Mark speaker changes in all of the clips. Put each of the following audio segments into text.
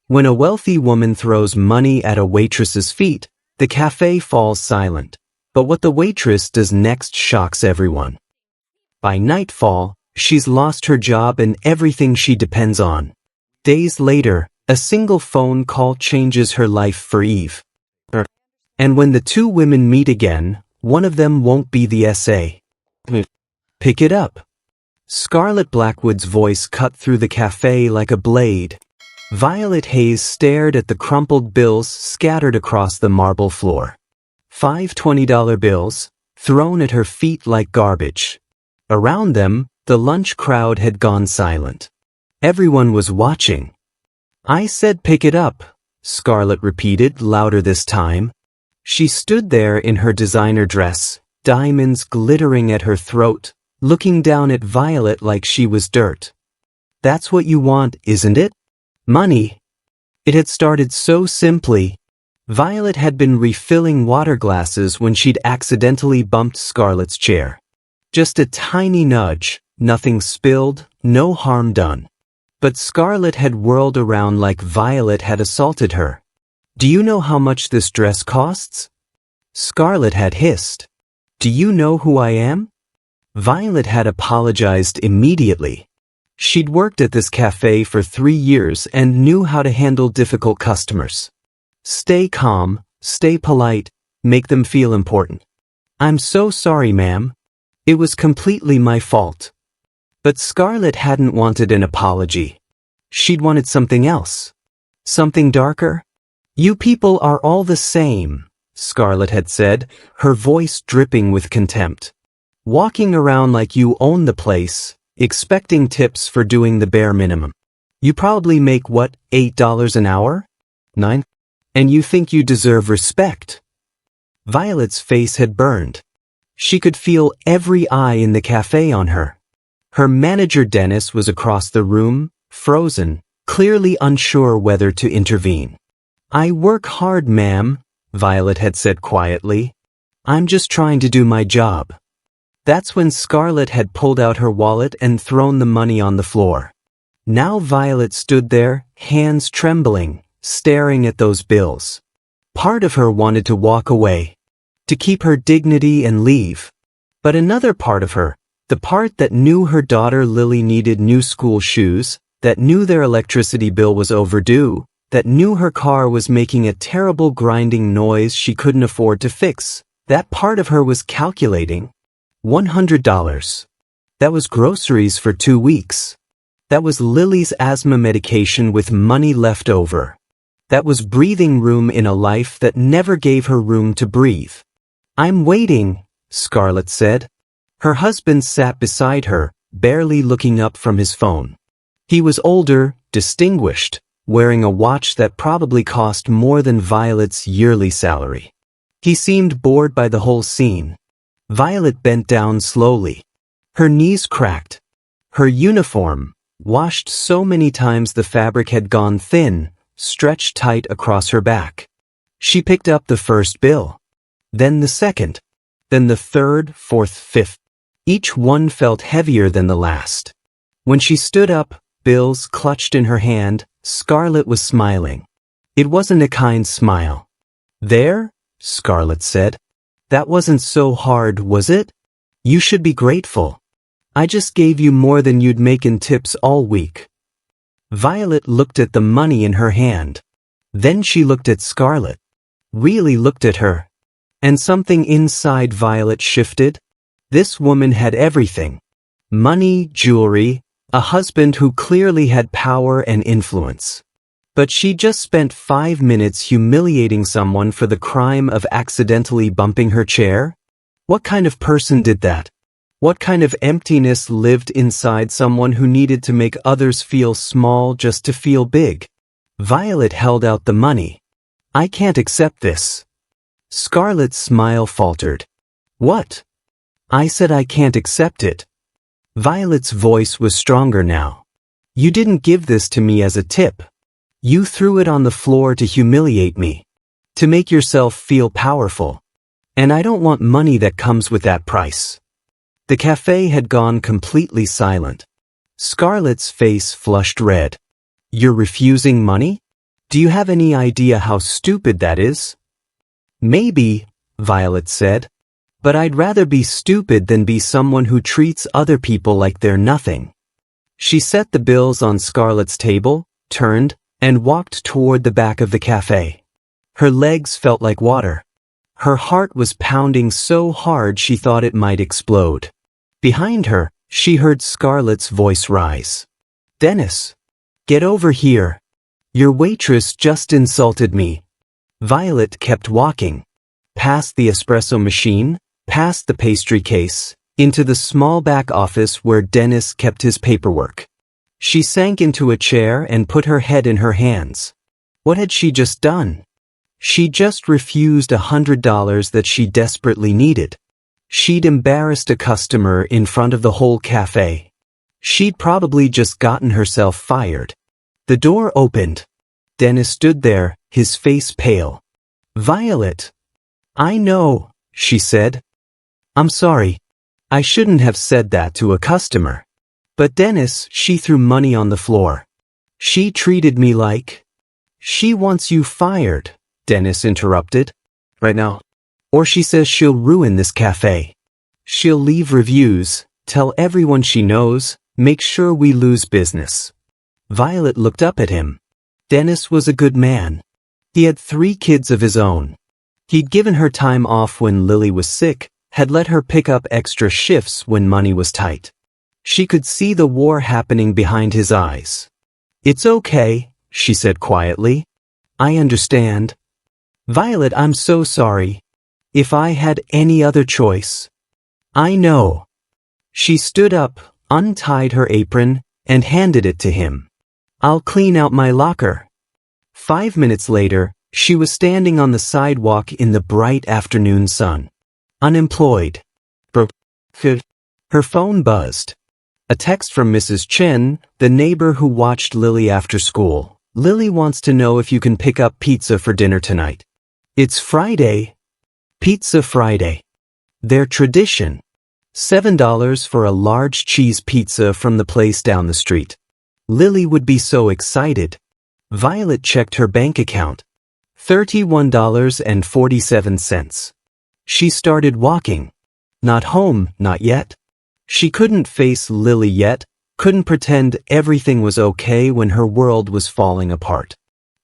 Speaker 1: When a wealthy woman throws money at a waitress's feet, the cafe falls silent. But what the waitress does next shocks everyone. By nightfall, she's lost her job and everything she depends on. Days later, a single phone call changes her life forever. And when the two women meet again, one of them won't be the SA. Pick it up. Scarlett Blackwood's voice cut through the cafe like a blade. Violet Hayes stared at the crumpled bills scattered across the marble floor. 5 $20 bills, thrown at her feet like garbage. Around them, the lunch crowd had gone silent. Everyone was watching. "I said pick it up," Scarlett repeated, louder this time. She stood there in her designer dress, diamonds glittering at her throat, looking down at Violet like she was dirt. "That's what you want, isn't it? Money." It had started so simply. Violet had been refilling water glasses when she'd accidentally bumped Scarlett's chair. Just a tiny nudge, nothing spilled, no harm done. But Scarlett had whirled around like Violet had assaulted her. "Do you know how much this dress costs?" Scarlett had hissed. "Do you know who I am?" Violet had apologized immediately. She'd worked at this cafe for 3 years and knew how to handle difficult customers. Stay calm, stay polite, make them feel important. "I'm so sorry, ma'am. It was completely my fault." But Scarlett hadn't wanted an apology. She'd wanted something else. Something darker? "You people are all the same," Scarlett had said, her voice dripping with contempt. "Walking around like you own the place, expecting tips for doing the bare minimum. You probably make what, $8 an hour? 9? And you think you deserve respect?" Violet's face had burned. She could feel every eye in the cafe on her. Her manager Dennis was across the room, frozen, clearly unsure whether to intervene. "I work hard, ma'am," Violet had said quietly. "I'm just trying to do my job." That's when Scarlett had pulled out her wallet and thrown the money on the floor. Now Violet stood there, hands trembling, staring at those bills. Part of her wanted to walk away, to keep her dignity and leave. But another part of her, the part that knew her daughter Lily needed new school shoes, that knew their electricity bill was overdue, that knew her car was making a terrible grinding noise she couldn't afford to fix, that part of her was calculating. $100. That was groceries for 2 weeks. That was Lily's asthma medication with money left over. That was breathing room in a life that never gave her room to breathe. "I'm waiting," Scarlett said. Her husband sat beside her, barely looking up from his phone. He was older, distinguished, wearing a watch that probably cost more than Violet's yearly salary. He seemed bored by the whole scene. Violet bent down slowly. Her knees cracked. Her uniform, washed so many times the fabric had gone thin, stretched tight across her back. She picked up the first bill. Then the second. Then the third, fourth, fifth. Each one felt heavier than the last. When she stood up, bills clutched in her hand, Scarlett was smiling. It wasn't a kind smile. "There?" Scarlett said. "That wasn't so hard, was it? You should be grateful. I just gave you more than you'd make in tips all week." Violet looked at the money in her hand. Then she looked at Scarlett. Really looked at her. And something inside Violet shifted. This woman had everything. Money, jewelry, a husband who clearly had power and influence. But she just spent 5 minutes humiliating someone for the crime of accidentally bumping her chair? What kind of person did that? What kind of emptiness lived inside someone who needed to make others feel small just to feel big? Violet held out the money. "I can't accept this." Scarlett's smile faltered. "What?" "I said I can't accept it." Violet's voice was stronger now. "You didn't give this to me as a tip. You threw it on the floor to humiliate me. To make yourself feel powerful. And I don't want money that comes with that price." The cafe had gone completely silent. Scarlett's face flushed red. "You're refusing money?" Do you have any idea how stupid that is? Maybe, Violet said. But I'd rather be stupid than be someone who treats other people like they're nothing. She set the bills on Scarlett's table, turned, and walked toward the back of the cafe. Her legs felt like water. Her heart was pounding so hard she thought it might explode. Behind her, she heard Scarlett's voice rise. Dennis, get over here. Your waitress just insulted me. Violet kept walking. Past the espresso machine, past the pastry case, into the small back office where Dennis kept his paperwork. She sank into a chair and put her head in her hands. What had she just done? She just refused $100 that she desperately needed. She'd embarrassed a customer in front of the whole cafe. She'd probably just gotten herself fired. The door opened. Dennis stood there, his face pale. Violet. I know, she said. I'm sorry. I shouldn't have said that to a customer. But Dennis, she threw money on the floor. She treated me like... She wants you fired, Dennis interrupted. Right now. Or she says she'll ruin this cafe. She'll leave reviews, tell everyone she knows, make sure we lose business. Violet looked up at him. Dennis was a good man. He had 3 kids of his own. He'd given her time off when Lily was sick, had let her pick up extra shifts when money was tight. She could see the war happening behind his eyes. It's okay, she said quietly. I understand. Violet, I'm so sorry. If I had any other choice. I know. She stood up, untied her apron, and handed it to him. I'll clean out my locker. 5 minutes later, she was standing on the sidewalk in the bright afternoon sun. Unemployed. Her phone buzzed. A text from Mrs. Chen, the neighbor who watched Lily after school. Lily wants to know if you can pick up pizza for dinner tonight. It's Friday. Pizza Friday. Their tradition. $7 for a large cheese pizza from the place down the street. Lily would be so excited. Violet checked her bank account. $31.47. She started walking. Not home, not yet. She couldn't face Lily yet, couldn't pretend everything was okay when her world was falling apart.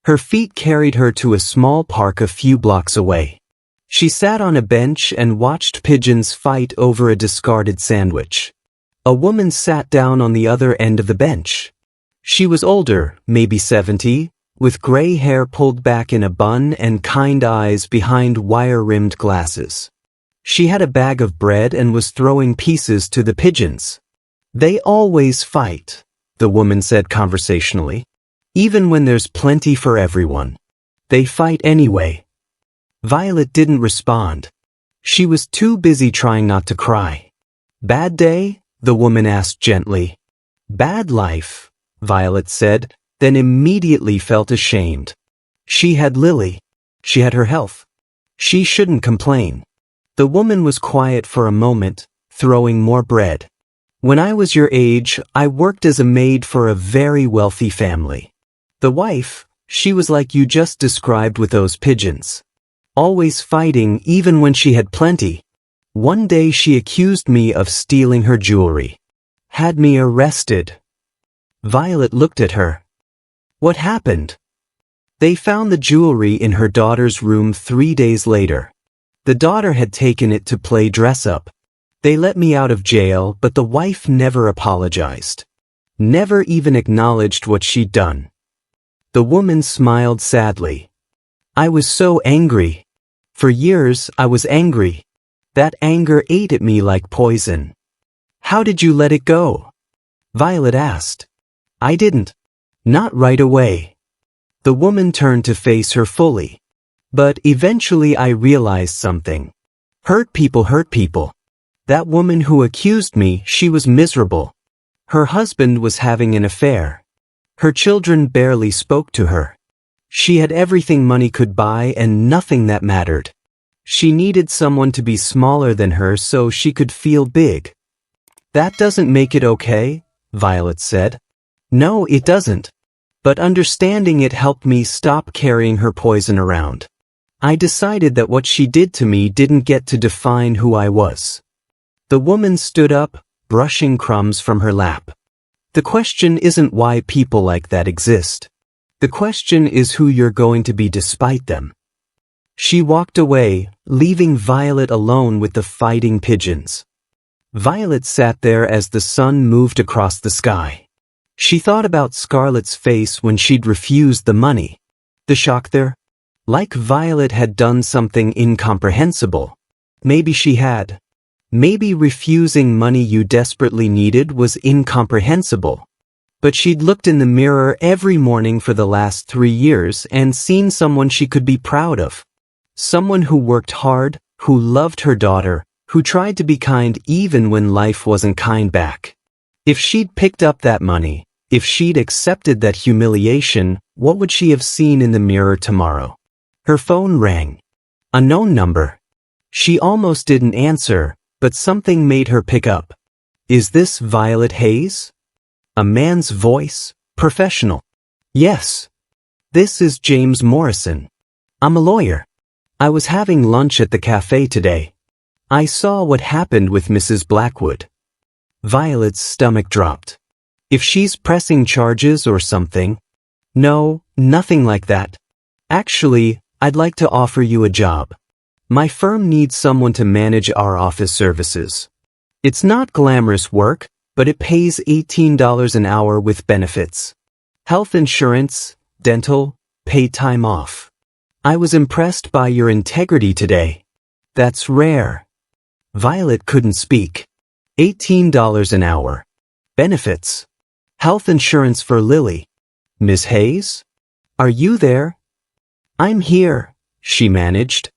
Speaker 1: Her feet carried her to a small park a few blocks away. She sat on a bench and watched pigeons fight over a discarded sandwich. A woman sat down on the other end of the bench. She was older, maybe 70, with gray hair pulled back in a bun and kind eyes behind wire-rimmed glasses. She had a bag of bread and was throwing pieces to the pigeons. They always fight, the woman said conversationally. Even when there's plenty for everyone. They fight anyway. Violet didn't respond. She was too busy trying not to cry. Bad day? The woman asked gently. Bad life, Violet said, then immediately felt ashamed. She had Lily. She had her health. She shouldn't complain. The woman was quiet for a moment, throwing more bread. When I was your age, I worked as a maid for a very wealthy family. The wife, she was like you just described with those pigeons. Always fighting even when she had plenty. One day she accused me of stealing her jewelry. Had me arrested. Violet looked at her. What happened? They found the jewelry in her daughter's room 3 days later. The daughter had taken it to play dress-up. They let me out of jail, but the wife never apologized. Never even acknowledged what she'd done. The woman smiled sadly. I was so angry. For years, I was angry. That anger ate at me like poison. How did you let it go? Violet asked. I didn't. Not right away. The woman turned to face her fully. But eventually I realized something. Hurt people hurt people. That woman who accused me, she was miserable. Her husband was having an affair. Her children barely spoke to her. She had everything money could buy and nothing that mattered. She needed someone to be smaller than her so she could feel big. That doesn't make it okay, Violet said. No, it doesn't. But understanding it helped me stop carrying her poison around. I decided that what she did to me didn't get to define who I was. The woman stood up, brushing crumbs from her lap. The question isn't why people like that exist. The question is who you're going to be despite them. She walked away, leaving Violet alone with the fighting pigeons. Violet sat there as the sun moved across the sky. She thought about Scarlett's face when she'd refused the money. The shock there? Like Violet had done something incomprehensible. Maybe she had. Maybe refusing money you desperately needed was incomprehensible. But she'd looked in the mirror every morning for the last 3 years and seen someone she could be proud of. Someone who worked hard, who loved her daughter, who tried to be kind even when life wasn't kind back. If she'd picked up that money, if she'd accepted that humiliation, what would she have seen in the mirror tomorrow? Her phone rang. A known number. She almost didn't answer, but something made her pick up. Is this Violet Hayes? A man's voice, professional. Yes. This is James Morrison. I'm a lawyer. I was having lunch at the cafe today. I saw what happened with Mrs. Blackwood. Violet's stomach dropped. If she's pressing charges or something. No, nothing like that. Actually, I'd like to offer you a job. My firm needs someone to manage our office services. It's not glamorous work, but it pays $18 an hour with benefits. Health insurance, dental, paid time off. I was impressed by your integrity today. That's rare. Violet couldn't speak. $18 an hour. Benefits. Health insurance for Lily. Miss Hayes? Are you there? I'm here, she managed.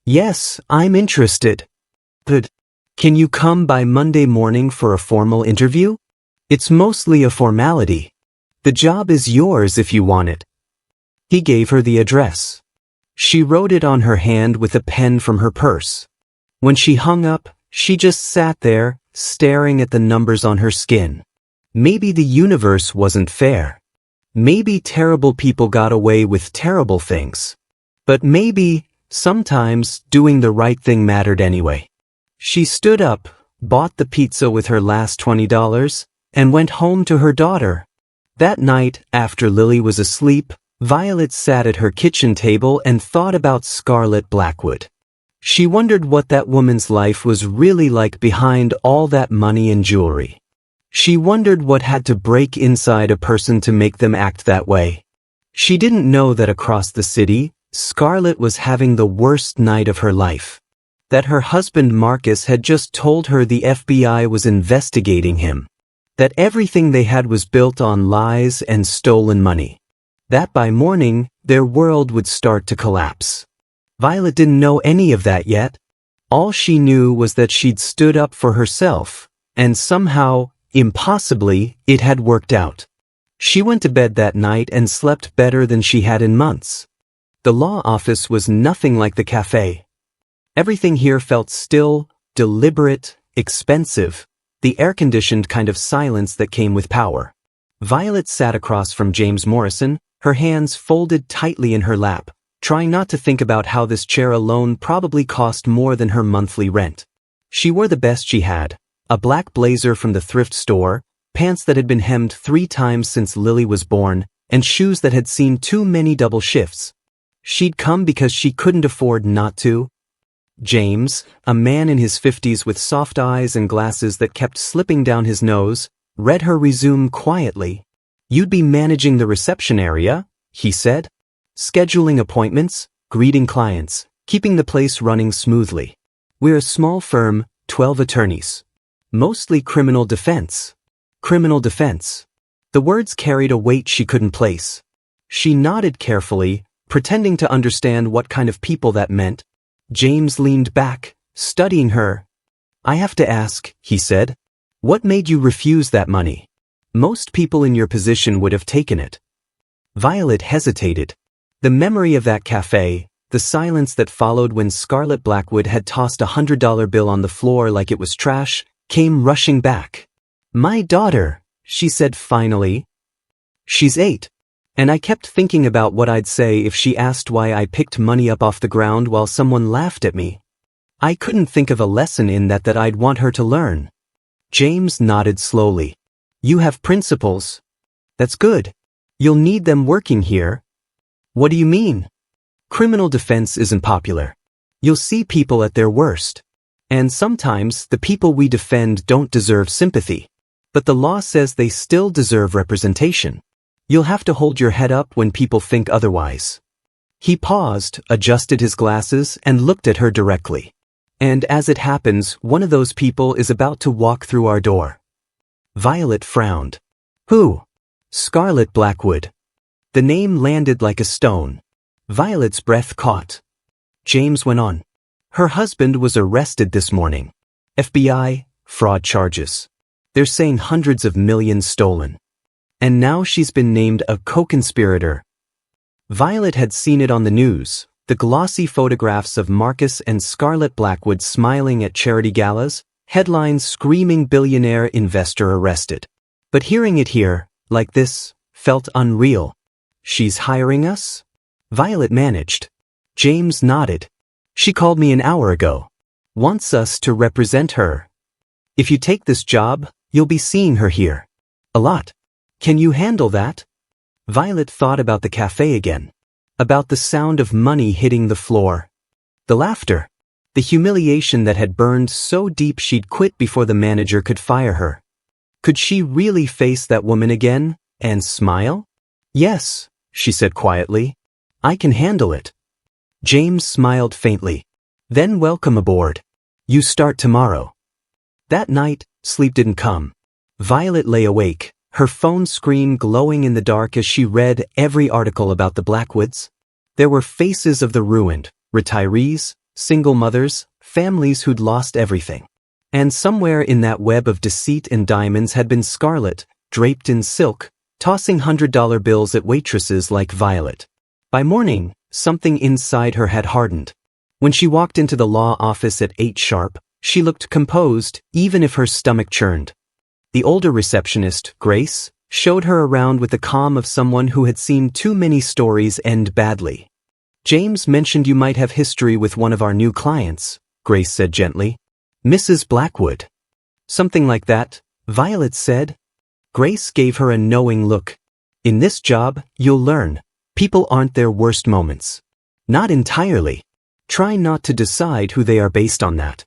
Speaker 1: Yes, I'm interested. Good. Can you come by Monday morning for a formal interview? It's mostly a formality. The job is yours if you want it. He gave her the address. She wrote it on her hand with a pen from her purse. When she hung up, she just sat there, staring at the numbers on her skin. Maybe the universe wasn't fair. Maybe terrible people got away with terrible things. But maybe, sometimes, doing the right thing mattered anyway. She stood up, bought the pizza with her last $20, and went home to her daughter. That night, after Lily was asleep, Violet sat at her kitchen table and thought about Scarlett Blackwood. She wondered what that woman's life was really like behind all that money and jewelry. She wondered what had to break inside a person to make them act that way. She didn't know that across the city, Scarlett was having the worst night of her life. That her husband Marcus had just told her the FBI was investigating him. That everything they had was built on lies and stolen money. That by morning, their world would start to collapse. Violet didn't know any of that yet. All she knew was that she'd stood up for herself, and somehow, impossibly, it had worked out. She went to bed that night and slept better than she had in months. The law office was nothing like the cafe. Everything here felt still, deliberate, expensive, the air-conditioned kind of silence that came with power. Violet sat across from James Morrison, her hands folded tightly in her lap, trying not to think about how this chair alone probably cost more than her monthly rent. She wore the best she had, a black blazer from the thrift store, pants that had been hemmed 3 times since Lily was born, and shoes that had seen too many double shifts. She'd come because she couldn't afford not to. James, a man in his 50s with soft eyes and glasses that kept slipping down his nose, read her resume quietly. You'd be managing the reception area, he said. Scheduling appointments, greeting clients, keeping the place running smoothly. We're a small firm, 12 attorneys. Mostly criminal defense. Criminal defense. The words carried a weight she couldn't place. She nodded carefully, pretending to understand what kind of people that meant. James leaned back, studying her. I have to ask, he said. What made you refuse that money? Most people in your position would have taken it. Violet hesitated. The memory of that cafe, the silence that followed when Scarlett Blackwood had tossed $100 bill on the floor like it was trash, came rushing back. My daughter, she said finally. She's 8. And I kept thinking about what I'd say if she asked why I picked money up off the ground while someone laughed at me. I couldn't think of a lesson in that I'd want her to learn. James nodded slowly. You have principles. That's good. You'll need them working here. What do you mean? Criminal defense isn't popular. You'll see people at their worst. And sometimes the people we defend don't deserve sympathy. But the law says they still deserve representation. You'll have to hold your head up when people think otherwise. He paused, adjusted his glasses, and looked at her directly. And as it happens, one of those people is about to walk through our door. Violet frowned. Who? Scarlett Blackwood. The name landed like a stone. Violet's breath caught. James went on. Her husband was arrested this morning. FBI, fraud charges. They're saying hundreds of millions stolen. And now she's been named a co-conspirator. Violet had seen it on the news, the glossy photographs of Marcus and Scarlett Blackwood smiling at charity galas, headlines screaming billionaire investor arrested. But hearing it here, like this, felt unreal. She's hiring us? Violet managed. James nodded. She called me an hour ago. Wants us to represent her. If you take this job, you'll be seeing her here. A lot. Can you handle that? Violet thought about the cafe again. About the sound of money hitting the floor. The laughter. The humiliation that had burned so deep she'd quit before the manager could fire her. Could she really face that woman again, and smile? Yes, she said quietly. I can handle it. James smiled faintly. Then welcome aboard. You start tomorrow. That night, sleep didn't come. Violet lay awake, her phone screen glowing in the dark as she read every article about the Blackwoods. There were faces of the ruined, retirees, single mothers, families who'd lost everything. And somewhere in that web of deceit and diamonds had been Scarlett, draped in silk, tossing $100 bills at waitresses like Violet. By morning, something inside her had hardened. When she walked into the law office at 8 sharp, she looked composed, even if her stomach churned. The older receptionist, Grace, showed her around with the calm of someone who had seen too many stories end badly. James mentioned you might have history with one of our new clients, Grace said gently. Mrs. Blackwood. Something like that, Violet said. Grace gave her a knowing look. In this job, you'll learn. People aren't their worst moments. Not entirely. Try not to decide who they are based on that.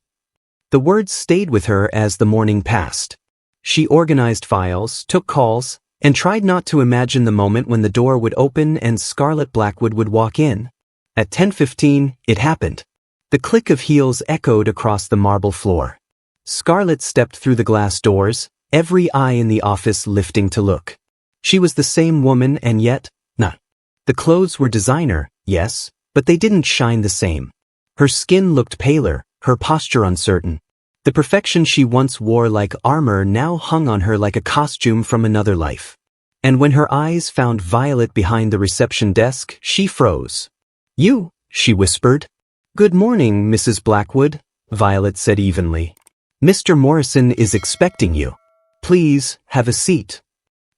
Speaker 1: The words stayed with her as the morning passed. She organized files, took calls, and tried not to imagine the moment when the door would open and Scarlett Blackwood would walk in. At 10:15, it happened. The click of heels echoed across the marble floor. Scarlett stepped through the glass doors, every eye in the office lifting to look. She was the same woman and yet, not. The clothes were designer, yes, but they didn't shine the same. Her skin looked paler, her posture uncertain. The perfection she once wore like armor now hung on her like a costume from another life. And when her eyes found Violet behind the reception desk, she froze. You, she whispered. Good morning, Mrs. Blackwood, Violet said evenly. Mr. Morrison is expecting you. Please, have a seat.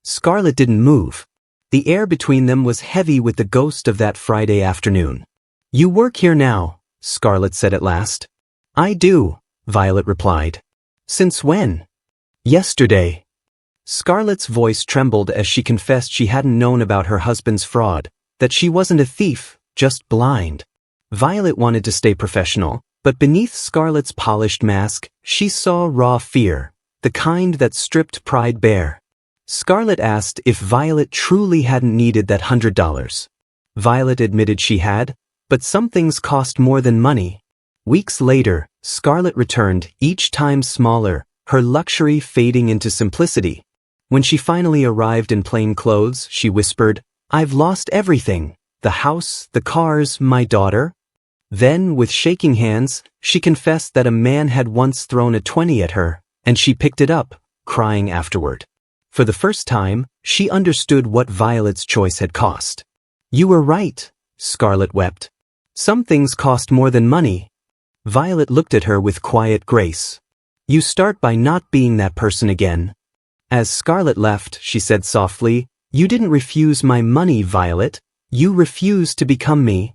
Speaker 1: Scarlett didn't move. The air between them was heavy with the ghost of that Friday afternoon. You work here now, Scarlett said at last. I do, Violet replied. Since when? Yesterday. Scarlett's voice trembled as she confessed she hadn't known about her husband's fraud, that she wasn't a thief, just blind. Violet wanted to stay professional, but beneath Scarlett's polished mask, she saw raw fear, the kind that stripped pride bare. Scarlett asked if Violet truly hadn't needed that $100. Violet admitted she had, but some things cost more than money. Weeks later, Scarlett returned, each time smaller, her luxury fading into simplicity. When she finally arrived in plain clothes, she whispered, I've lost everything, the house, the cars, my daughter. Then, with shaking hands, she confessed that a man had once thrown a 20 at her, and she picked it up, crying afterward. For the first time, she understood what Violet's choice had cost. You were right, Scarlett wept. Some things cost more than money. Violet looked at her with quiet grace. You start by not being that person again. As Scarlett left, she said softly, You didn't refuse my money, Violet. You refused to become me.